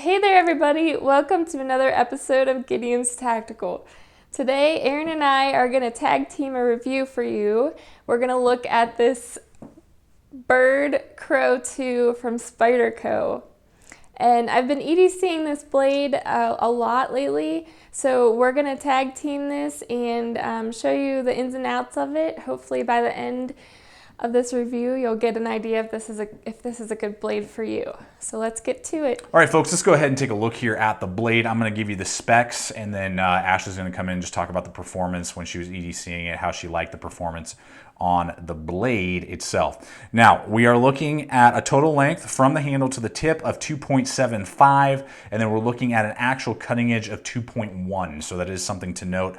Hey there everybody, welcome to another episode of Gideon's Tactical. Today Aaron and I are going to tag team a review for you. We're going to look at this Byrd Crow2 from Spyderco. And I've been EDCing this blade a lot lately, so we're going to tag team this and show you the ins and outs of it. Hopefully by the end of this review, you'll get an idea if this is a good blade for you. So let's get to it. All right, folks, let's go ahead and take a look here at the blade. I'm going to give you the specs, and then Ashley's going to come in and just talk about the performance when she was EDCing it, how she liked the performance on the blade itself. Now, we are looking at a total length from the handle to the tip of 2.75, and then we're looking at an actual cutting edge of 2.1. So that is something to note.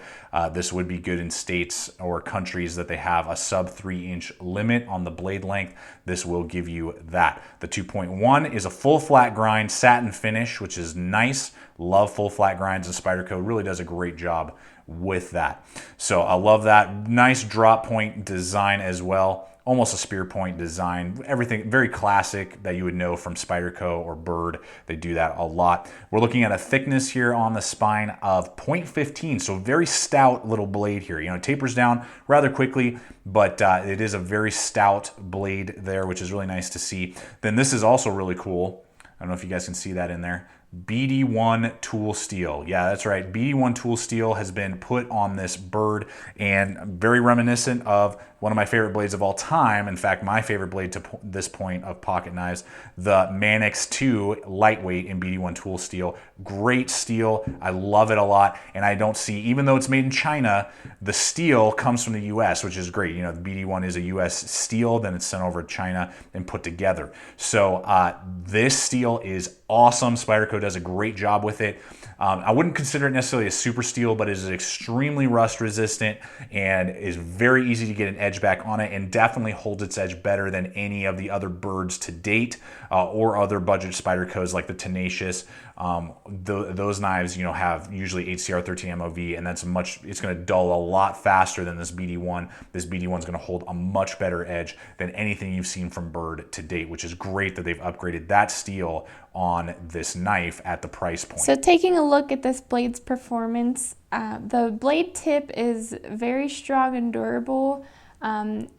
This would be good in states or countries that they have a sub 3-inch limit on the blade length. This will give you that. The 2.1 is a full flat grind satin finish, which is nice. Love full flat grinds, and Spyderco really does a great job with that. So I love that. Nice drop point design as well. Almost a spear point design. Everything very classic that you would know from Spyderco or Byrd. They do that a lot. We're looking at a thickness here on the spine of 0.15, so very stout little blade here. You know, it tapers down rather quickly, but it is a very stout blade there, which is really nice to see. Then this is also really cool. I don't know if you guys can see that in there. BD1 tool steel. Yeah, that's right. BD1 tool steel has been put on this Byrd, and very reminiscent of one of my favorite blades of all time. In fact, my favorite blade to this point of pocket knives, the Manix 2 lightweight in BD1 tool steel. Great steel. I love it a lot, and I don't see, even though it's made in China, the steel comes from the US, which is great. You know, the BD1 is a US steel, then it's sent over to China and put together. So this steel is awesome. Spyderco does a great job with it. I wouldn't consider it necessarily a super steel, but it is extremely rust resistant and is very easy to get an edge back on it, and definitely holds its edge better than any of the other Byrds to date or other budget Spydercos like the Tenacious. Those knives, you know, have usually HCR 13 MOV, and that's it's going to dull a lot faster than this BD1. This BD1 is going to hold a much better edge than anything you've seen from Byrd to date, which is great that they've upgraded that steel on this knife at the price point. So taking a look at this blade's performance, the blade tip is very strong and durable.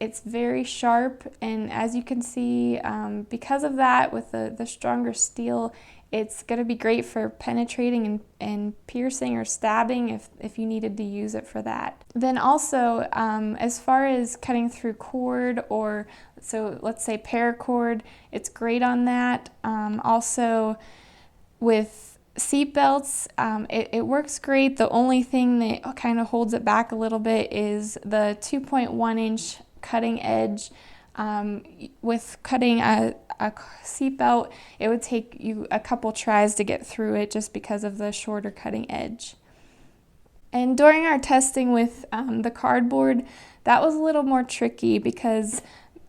It's very sharp, and as you can see, because of that, with the stronger steel, it's going to be great for penetrating and piercing or stabbing if you needed to use it for that. Then also, as far as cutting through cord, or so let's say paracord, it's great on that. Also with seat belts, it works great. The only thing that kind of holds it back a little bit is the 2.1-inch cutting edge. With cutting a seat belt, it would take you a couple tries to get through it just because of the shorter cutting edge. And during our testing with the cardboard, that was a little more tricky because,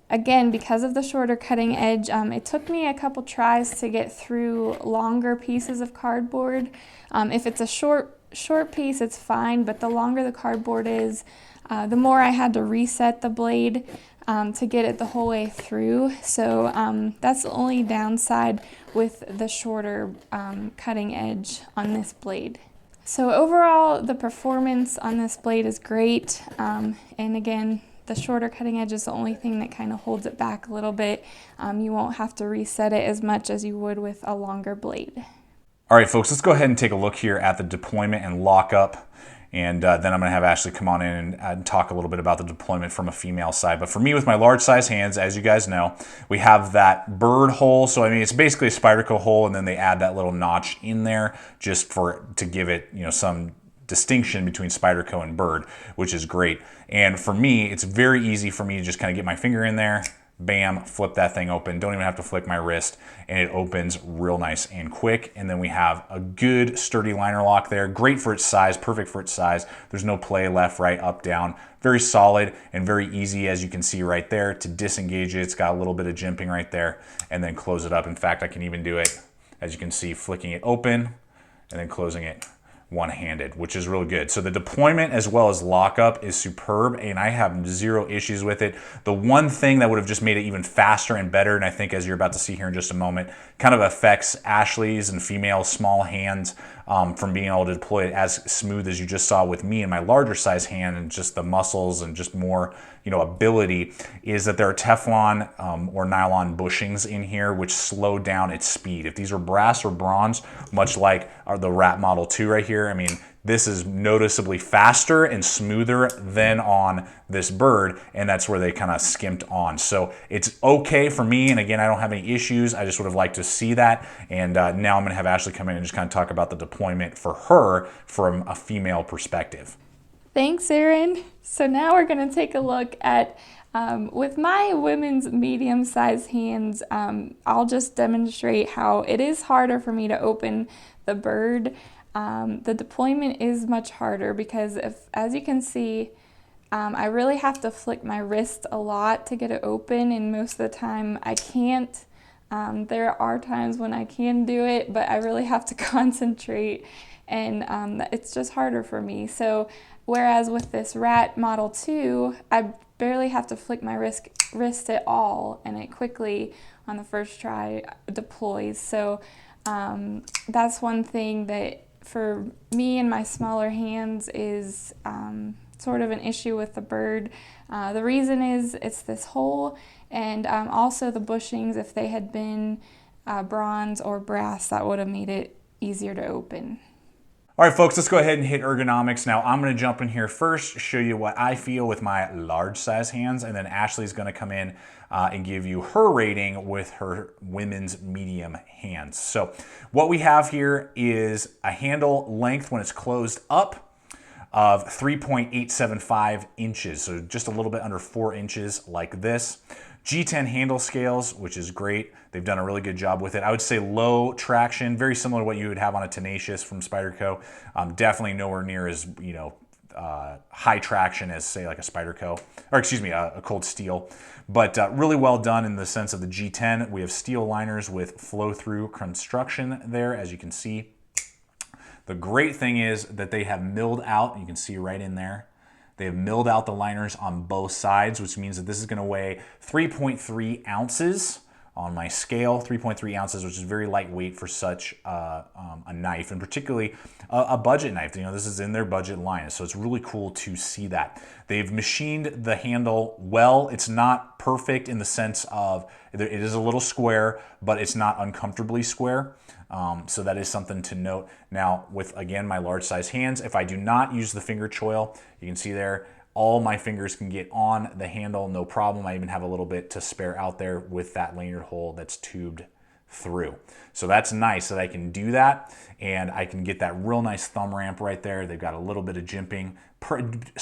again, because of the shorter cutting edge, it took me a couple tries to get through longer pieces of cardboard. If it's a short piece, it's fine, but the longer the cardboard is, the more I had to reset the blade to get it the whole way through. So that's the only downside with the shorter cutting edge on this blade. So overall, the performance on this blade is great, and again, the shorter cutting edge is the only thing that kind of holds it back a little bit. You won't have to reset it as much as you would with a longer blade. All right, folks, let's go ahead and take a look here at the deployment and lockup. And then I'm going to have Ashley come on in and talk a little bit about the deployment from a female side. But for me, with my large size hands, as you guys know, we have that Byrd hole. So I mean, it's basically a Spyderco hole, and then they add that little notch in there just to give it, you know, some distinction between Spyderco and Byrd, which is great. And for me, it's very easy for me to just kind of get my finger in there, bam, flip that thing open. Don't even have to flick my wrist, and it opens real nice and quick. And then we have a good sturdy liner lock there. Great for its size, perfect for its size. There's no play left, right, up, down. Very solid and very easy, as you can see right there, to disengage it. It's got a little bit of jimping right there, and then close it up. In fact, I can even do it, as you can see, flicking it open and then closing it one-handed, which is really good. So the deployment as well as lockup is superb, and I have zero issues with it. The one thing that would have just made it even faster and better, and I think as you're about to see here in just a moment, kind of affects Ashley's and female small hands from being able to deploy it as smooth as you just saw with me and my larger size hand, and just the muscles and just more, you know, ability, is that there are Teflon or nylon bushings in here which slow down its speed. If these are brass or bronze, much like the Rat Model 2 right here, I mean, this is noticeably faster and smoother than on this Byrd, and that's where they kind of skimped on. So it's okay for me, and again, I don't have any issues. I just would have liked to see that, and now I'm going to have Ashley come in and just kind of talk about the deployment for her from a female perspective. Thanks, Aaron. So now we're going to take a look at, with my women's medium-sized hands, I'll just demonstrate how it is harder for me to open the Byrd. The deployment is much harder because, as you can see, I really have to flick my wrist a lot to get it open, and most of the time I can't. There are times when I can do it, but I really have to concentrate, and it's just harder for me. So whereas with this Rat Model 2, I barely have to flick my wrist at all, and it quickly, on the first try, deploys. So that's one thing that for me and my smaller hands is sort of an issue with the Byrd. The reason is it's this hole, and also the bushings. If they had been bronze or brass, that would have made it easier to open. All right, folks, let's go ahead and hit ergonomics. Now, I'm going to jump in here first, show you what I feel with my large size hands, and then Ashley's going to come in and give you her rating with her women's medium hands. So what we have here is a handle length when it's closed up of 3.875 inches, so just a little bit under 4 inches like this. G10 handle scales, which is great. They've done a really good job with it. I would say low traction, very similar to what you would have on a Tenacious from Spyderco. Definitely nowhere near as, you know, high traction as, say, like a Spyderco, or excuse me, a Cold Steel. But really well done in the sense of the G10. We have steel liners with flow-through construction there, as you can see. The great thing is that they have milled out, you can see right in there, they have milled out the liners on both sides, which means that this is going to weigh 3.3 ounces on my scale, 3.3 ounces, which is very lightweight for such a knife, and particularly a budget knife. You know, this is in their budget line, so it's really cool to see that. They've machined the handle well. It's not perfect in the sense of it is a little square, but it's not uncomfortably square. So that is something to note. Now, with, again, my large size hands, if I do not use the finger choil, you can see there, all my fingers can get on the handle, no problem. I even have a little bit to spare out there with that lanyard hole that's tubed through. So that's nice that I can do that, and I can get that real nice thumb ramp right there. They've got a little bit of jimping.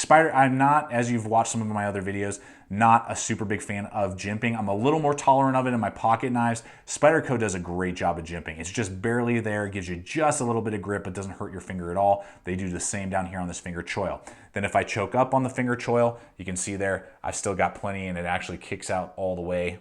I'm not, as you've watched some of my other videos, not a super big fan of jimping. I'm a little more tolerant of it in my pocket knives. Spyderco does a great job of jimping. It's just barely there, gives you just a little bit of grip, but doesn't hurt your finger at all. They do the same down here on this finger choil. Then if I choke up on the finger choil, you can see there, I've still got plenty, and it actually kicks out all the way.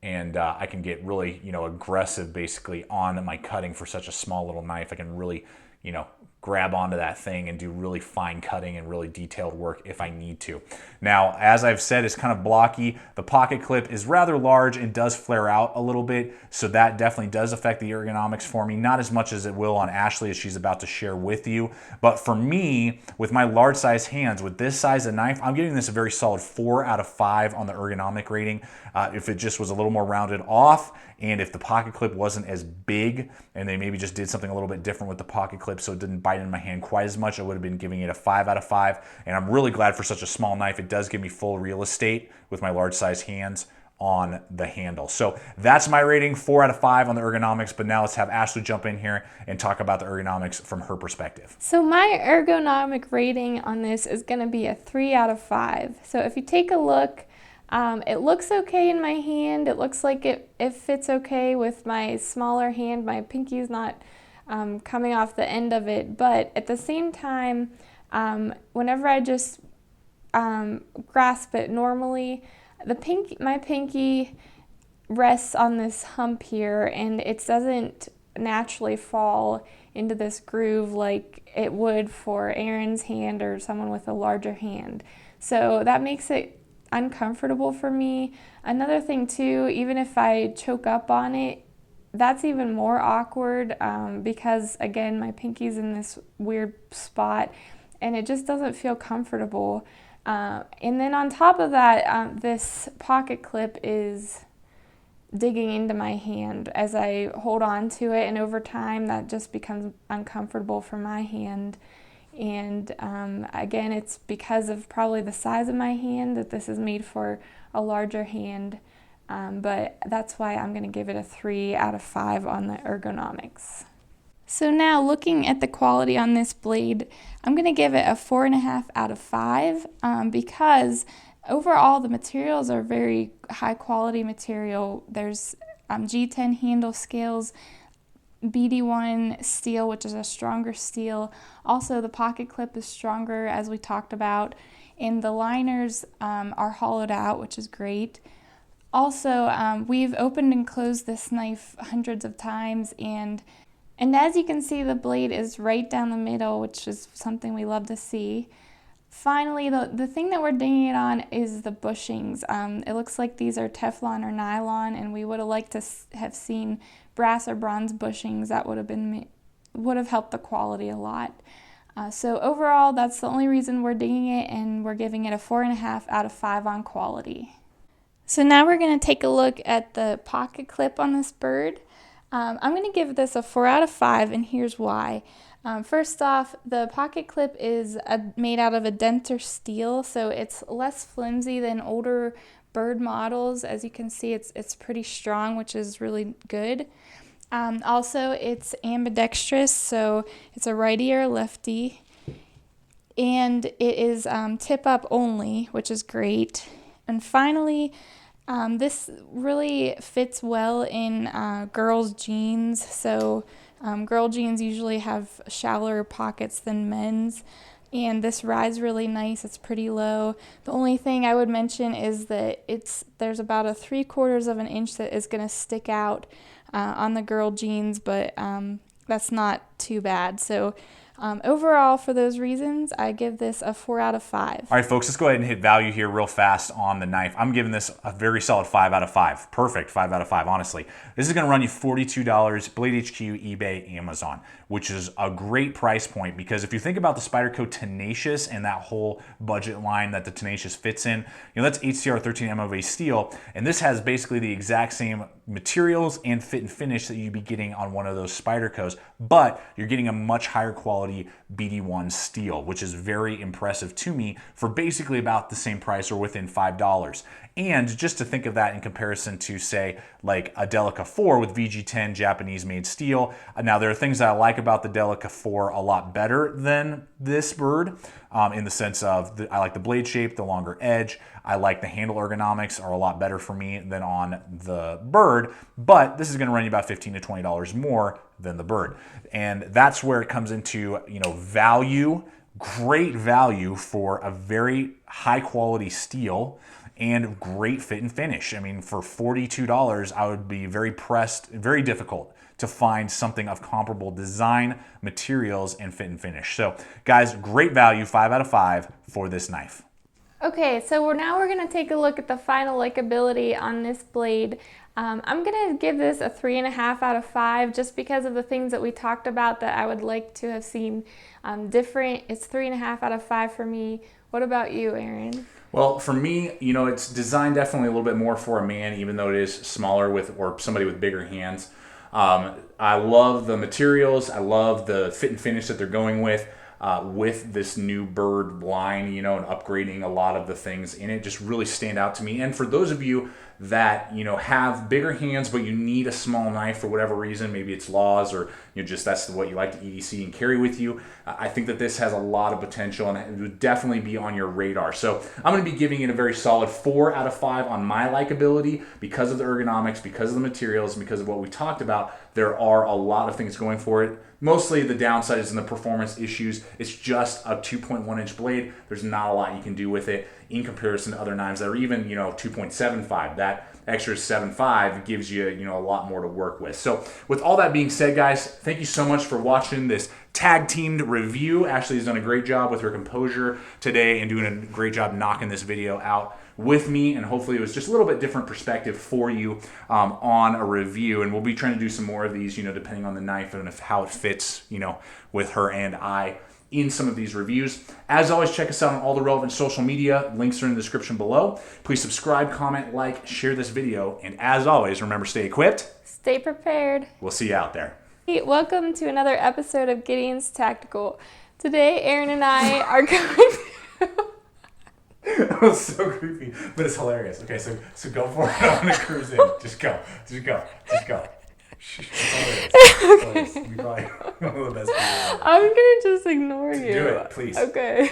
And I can get really, you know, aggressive basically on my cutting for such a small little knife. I can really, you know, grab onto that thing and do really fine cutting and really detailed work if I need to. Now, as I've said, it's kind of blocky. The pocket clip is rather large and does flare out a little bit, so that definitely does affect the ergonomics for me. Not as much as it will on Ashley, as she's about to share with you. But for me, with my large size hands, with this size of knife, I'm giving this a very solid 4 out of 5 on the ergonomic rating. If it just was a little more rounded off, and if the pocket clip wasn't as big, and they maybe just did something a little bit different with the pocket clip so it didn't bite in my hand quite as much, I would have been giving it a 5 out of 5. And I'm really glad for such a small knife. It does give me full real estate with my large size hands on the handle. So that's my rating, 4 out of 5 on the ergonomics. But now let's have Ashley jump in here and talk about the ergonomics from her perspective. So my ergonomic rating on this is going to be a 3 out of 5. So if you take a look, it looks okay in my hand. It looks like it fits okay with my smaller hand. My pinky's not coming off the end of it, but at the same time, whenever I just grasp it normally, my pinky rests on this hump here, and it doesn't naturally fall into this groove like it would for Aaron's hand or someone with a larger hand. So that makes it uncomfortable for me. Another thing too, even if I choke up on it, that's even more awkward because again, my pinky's in this weird spot and it just doesn't feel comfortable. And then on top of that, this pocket clip is digging into my hand as I hold on to it, and over time that just becomes uncomfortable for my hand. And again, it's because of probably the size of my hand that this is made for a larger hand, but that's why I'm going to give it a 3 out of 5 on the ergonomics. So now looking at the quality on this blade, I'm going to give it a 4.5 out of 5 because overall the materials are very high quality material. There's G10 handle scales, BD1 steel, which is a stronger steel. Also the pocket clip is stronger, as we talked about, and the liners are hollowed out, which is great. Also, we've opened and closed this knife hundreds of times, and as you can see, the blade is right down the middle, which is something we love to see. Finally, the thing that we're dinging it on is the bushings. It looks like these are Teflon or nylon, and we would have liked to have seen brass or bronze bushings. That would have helped the quality a lot. So overall, that's the only reason we're dinging it, and we're giving it a 4.5 out of 5 on quality. So now we're going to take a look at the pocket clip on this Byrd. I'm going to give this a 4 out of 5, and here's why. First off, the pocket clip is made out of a denser steel, so it's less flimsy than older Byrd models. As you can see, it's pretty strong, which is really good. Also, it's ambidextrous, so it's a righty or lefty, and it is tip up only, which is great. And finally, this really fits well in girls' jeans. So girl jeans usually have shallower pockets than men's, and this rides really nice. It's pretty low. The only thing I would mention is that there's about a 3/4 of an inch that is going to stick out on the girl jeans, but that's not too bad. So overall, for those reasons, I give this a 4 out of 5. All right, folks, let's go ahead and hit value here real fast on the knife. I'm giving this a very solid 5 out of 5. Perfect 5 out of 5, honestly. This is going to run you $42, BLADEHQ, eBay, Amazon, which is a great price point because if you think about the Spyderco Tenacious and that whole budget line that the Tenacious fits in, that's HCR 13 MOV steel, and this has basically the exact same materials and fit and finish that you'd be getting on one of those Spydercos, but you're getting a much higher quality BD1 steel, which is very impressive to me for basically about the same price or within $5. And just to think of that in comparison to, say, like a Delica 4 with VG10 Japanese-made steel. Now, there are things that I like about the Delica 4 a lot better than this Byrd, in the sense of I like the blade shape, the longer edge. I like the handle ergonomics are a lot better for me than on the Byrd, but this is going to run you about $15 to $20 more than the Byrd. And that's where it comes into, value, great value for a very high quality steel and great fit and finish. I mean, for $42, I would be very difficult to find something of comparable design, materials, and fit and finish. So guys, great value, 5 out of 5 for this knife. Okay, so we're going to take a look at the final likability on this blade. I'm going to give this a 3.5 out of 5 just because of the things that we talked about that I would like to have seen different. It's 3.5 out of 5 for me. What about you, Aaron? Well, for me, it's designed definitely a little bit more for a man, even though it is smaller or somebody with bigger hands. I love the materials. I love the fit and finish that they're going with this new Byrd line, and upgrading a lot of the things in it just really stand out to me. And for those of you that, have bigger hands, but you need a small knife for whatever reason, maybe it's laws or just that's what you like to EDC and carry with you, I think that this has a lot of potential and it would definitely be on your radar. So I'm going to be giving it a very solid 4 out of 5 on my likability because of the ergonomics, because of the materials, and because of what we talked about. There are a lot of things going for it. Mostly the downside is in the performance issues. It's just a 2.1 inch blade. There's not a lot you can do with it in comparison to other knives that are even, 2.75. That extra 7.5 gives you, a lot more to work with. So with all that being said, guys, thank you so much for watching this tag teamed review. Ashley has done a great job with her composure today and doing a great job knocking this video out with me, and hopefully it was just a little bit different perspective for you on a review. And we'll be trying to do some more of these, depending on the knife and how it fits, with her and I in some of these reviews. As always, check us out on all the relevant social media. Links are in the description below. Please subscribe, comment, like, share this video, and as always, remember, stay equipped. Stay prepared. We'll see you out there. Hey, welcome to another episode of Gideon's Tactical. Today, Aaron and I are going to... That was so creepy, but it's hilarious. Okay, so go for it. I'm gonna cruise in. Just go. It's hilarious. You probably one of the best. I'm gonna just ignore you. Do it, please. Okay.